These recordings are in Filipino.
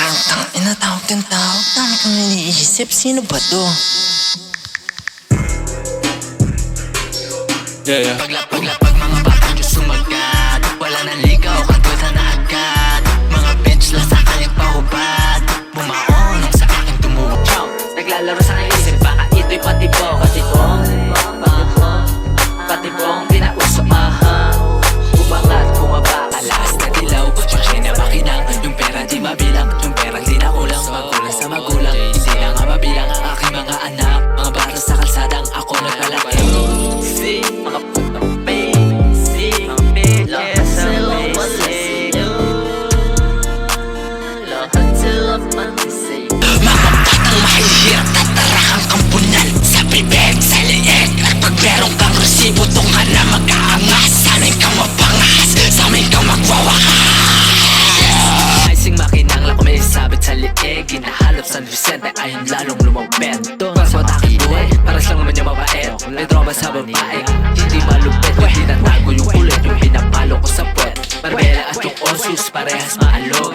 Tangina, tawag ng tawag. Dami kang iniisip. Sino ba to? Paglapag mga batang Diyos sumagat. Wala nang ligaw, katutan na agad. Mga bitch lang sa kanyang pahubad. Bumaon ang sa aking tumuwag. Naglalaro sa aking isip, baka ito'y patibong. Patibong pinauso, bumangat, bumaba. Alas na dilaw, yung siya'y na makinang. Yung pera di mabilang, yung perang di na kulang. Magulang sa magulang, hindi na nga mabilang ang aking mga anak. Mga bata sa kalsadang ako naglalaki. Mga putang basic, mga bitches ang basic. Lahat sila fantasy. Mga batang mahihirap na tarakang kampunan. Sa bibig, sa liig, at pag meron kang resibo, doon ka na mag-aangas. Sana'y kang mapangas, sa amin kang magwawakas. Icing makinang lako may sabit sa liig. Hinahalap San Vicente ayon lalong lumabend. Para sa aking buhay, para lang naman yung mabait. May drama sa babae, hindi malupit. Hindi natago yung kulit, yung pinapalo ko sa puwet. Barbela at yung osus, parehas maalog.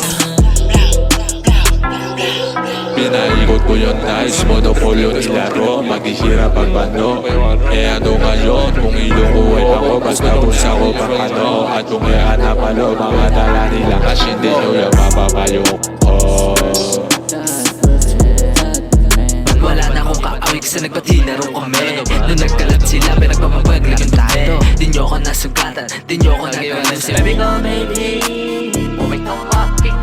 Pinaikot ko yun guys, monopolyo nilaro. Maghihirap ang bando. Ano ngayon, kung ilukuhin ako, basta bulsa ko pang ano. At kung ihanapalo, mga dala nila kasi hindi nyo yung mapapayo ko. Wala na akong kaawig kasi nagpatinaro kami. Nung nagkalat sila, pinagpapapaglag yung tayo. Di nyo ko nasugatan, di nyo ko nagawa. Baby ko, baby, umay ka walking.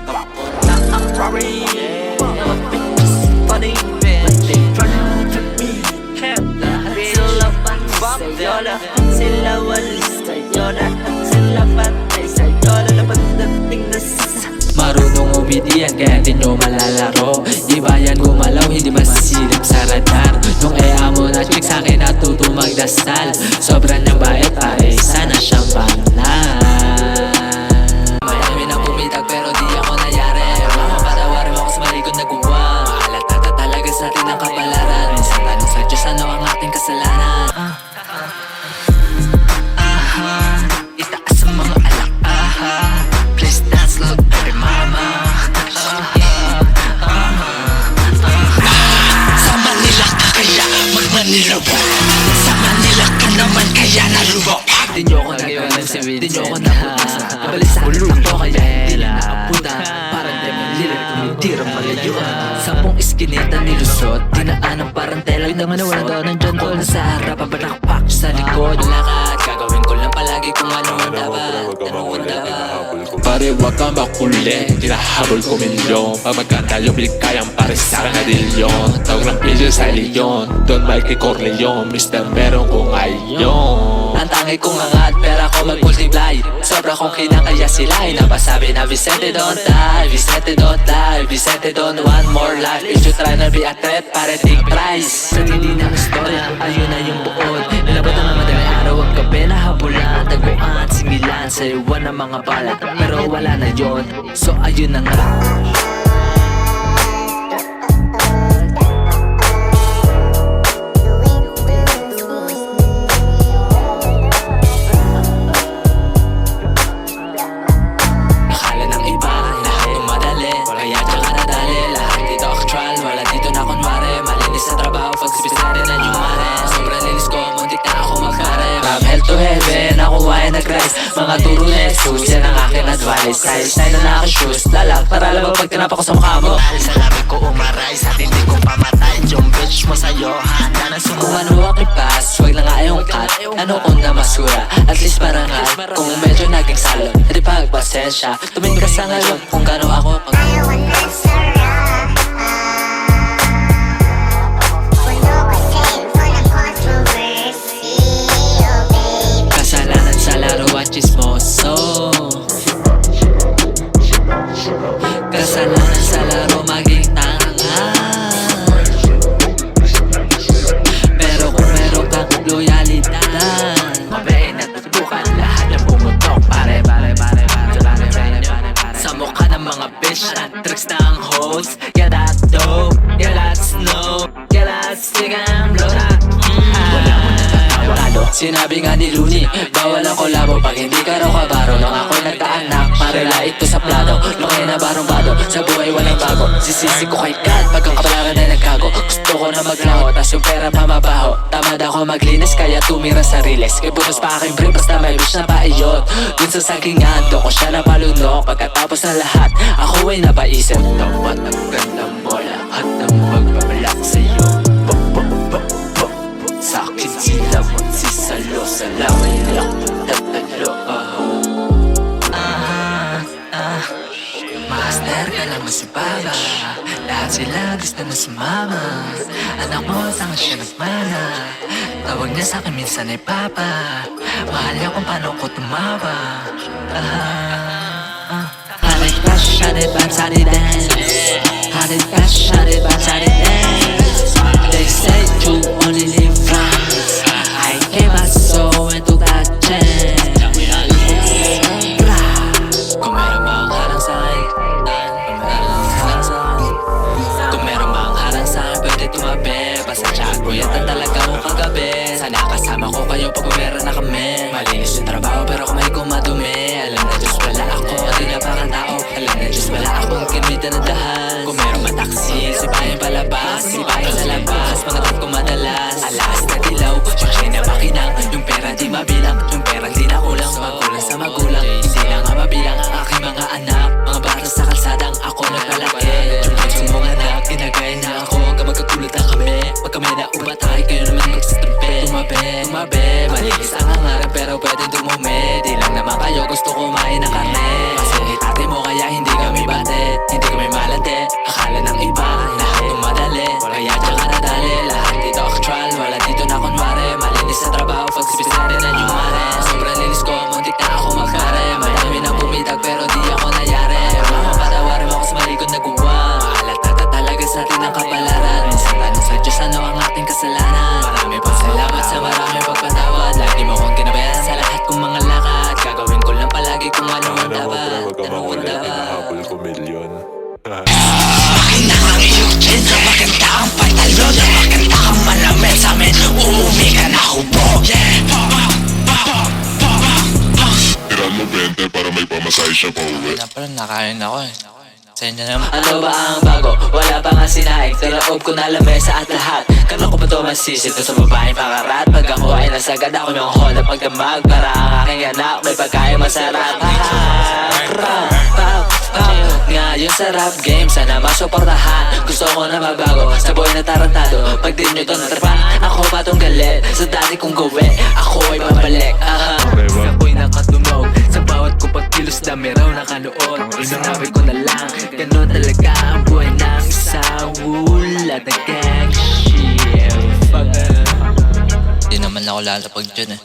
Pagkapunta ang worry. Mga bitches funny, but they run to me. Lahat sila pantay sa'yo, lahat sila walis sa'yo, lahat sila pantay sa'yo, lahat dating nasa. Marunong umidiyan kaya di nyo malalaro. Iba yan gumalaw, hindi masisilip sa radar. Nung mo na chick sa'kin natuto magdasal. Sobrang niyang bait, pare sana siyang banal. Marami na bumitag pero di ako nayari. Mama patawarin mo ako sa mali kong nagawa. Maalatata talaga sa atin ang kapalaran. Minsan tanong sa Diyos ano ang ating kasalanan. Itaas ang mga alak. Please dance look baby mama. Sa Manila ka kaya mag-Manila walk. Sa Manila ka naman kaya naluwak. Di nyo ko nagawa, di nyo ko nabutas. Kabalisan lang to kaya hindi na naabutan. Parang demon lilit, tumitirang malayuan. Sampung iskinita nilusot, dinaan ang parang tela. Yung naman wala doon ng John Paul sa harap. Pabalakpak sa likod, lakad. Gagawin ko lang palagi kung ano ang dapat. Ano ang dapat. Pare wag kang makuli, tinahabol ko milyon. Pag magkanta yung bilikayang pare sa kanadilyon. Tawag ng pizza sa leon, Don Mikey Corleone, Mr. Meron ko ngayon. Ang tangi kong angat, pera ko mag-multiply. Sobra kong kinang kaya sila ay napasabi na Vicente don't die, Vicente don't die, Vicente don't want more life. If you try to be a threat, pare take price. Sa tili ng istorya, ayun na yung buod. Nilabot na naman may araw ang gabi, nahabulan, taguan, singilan, sa iwan ng mga balat. Pero wala na yon, so ayun na nga. Akala ng iba, lahat ng madali, kaya dyan ka nadali. Lahat dito actual, wala dito na kunwari. Malinis sa trabaho, pag-sipistari na yung mare. Sobrang linis ko, muntik na ako magkare. From hell to heaven, ako ay nag-rise. Mga turo na Jesus, yan ang aking advice. Style na naka-shoes, lalak para alam mo pag tinapa ko sa mukha mo. Sa labi ko umaray, sa tindi ko pamatay. Yung bitch mo sa'yo, handa na sumuha. Kung ano aking pass, wag lang ayong cut. Ano kung na masura, at least parangal. Kung medyo naging salot, hindi pagpasensya. Tumingin ka sa ngayon kung gano'n ako. Kasalanan sa laro at chismoso. Kasalanan sa laro maging tanga. Pero kung meron kang loyalidad, mabayin at tutukan lahat ng pumutok. Pare sa mukha ng mga bitch at tricks ng hoes. Yeah that dope, yeah that's no, yeah that's tingam lola. Wala mo na tatawag. Sinabi nga ni Looney, bawal ang kolabo pag hindi ka raw kabaro. Nung ako'y nagkaanak, Marila ito sa plano, laki na barong bado, sa buhay walang bago. Sisisi ko kay God pag ang kapalaran ay nagkago. Gusto ko na maglaho, tas yung pera pa mabaho. Tamad ako maglinis kaya tumira sa riles. Ibutos pa aking brief basta may wish na paiyot. Dun sa sagingan, doon ko siya napalunok. Pagkatapos ng lahat, ako ay napaisip. Dapat ang ganda mo, lahat ng magbabalak sa'yo. Sa'kin sila magsisalo, salamat lang tatalo. Master ka lang masipaba, lahat sila gusto na sumama. Anak mo saan siya nagmana, tawag niya sa'kin minsan ay papa. Mahal niya kung paano ko tumawa. Honey crush, honey dance, honey dance. Honey crush, honey dance, honey dance. They say you only live once. I gave my soul into that chance. Kung meron mang harang sa'kin, kung meron mang harang sa'kin, pwede tumabi. Pasensya at buyatan talaga mo kagabi. Sana kasama ko kayo pag meron na kami. Malinis yung trabaho pero kamay ko madumi. Alam na Diyos wala ako, di na baka tao. Alam na Diyos wala akong kinita na dahas. Kung meron mataksi, sipahin palabas, sipahin sa labas. Mga tat ko madalas, alas na dilaw. Yung na makinang, yung pera di mabilang. Yung pera di na kulang, magulang sa magulang. Hindi na nga mabilang ang aking mga anak. Mga bata sa kalsadang ako naglalaki. Yung puso mong anak, ginagaya na ako. Hanggang magkagulat na kami. Pag kami na umatay, kayo naman magsitampi. Tumabi, malinis ang hangaran pero pwede dumumi. Di lang naman kayo gusto kumain ng karne. Masungit ate mo kaya hindi kami bate. Hindi kami malate, akala ng iba lahat tumadali, kaya dyan ka nadali. Lahat dito actual, wala dito na kunwari. Malinis sa trabaho, pag spisari na yung mare. Sobrang linis ko, muntik na ako magkare. Marami na bumitag pero di ako nayari. Mama patawarin mo ako sa malikod na guwa. Maalat talaga sa atin ang kapalaran. Minsan tanong sa Diyos ano ang ating kasalanan. Marami pang salamat sa marami pagpatawad. Lagi mo kong kinabayan sa lahat kong mga lakad. Gagawin ko lang palagi kung ano ang dapat. Huwag ka mawala, hinahabol ko milyon. Maganda ang iyong gender, maganda ang pantalon, maganda kang malamit sa amin, uuwi ka na hubo. Tiran mo 20 para may pamasahe siya pa uwi. Wala pala, nakain ako eh. Sa inyo naman. Ano ba ang bago? Wala pa nga sinaing. Tinoob ko na lamesa at lahat. Kano ko ba ito masisip sa babaeng pangarat? Pag ako ay nasagad ako yung Honda pagdamag. Para ang aking anak may pagkain masarap. Ngayon sa rap game, sana masuportahan. Gusto ko na magbago, sa buhay na tarantado. Pag di nyo ito natrapan, ako pa tong galit. Sa dati kong gawin, ako ay babalik. Ako'y nakatunog sa bawat kong pagkilos, dami raw nakanood. Sinabi ko na lang, ganun talaga ang buhay ng isang ulat na gang shit. Di naman ako lalapag dyan eh.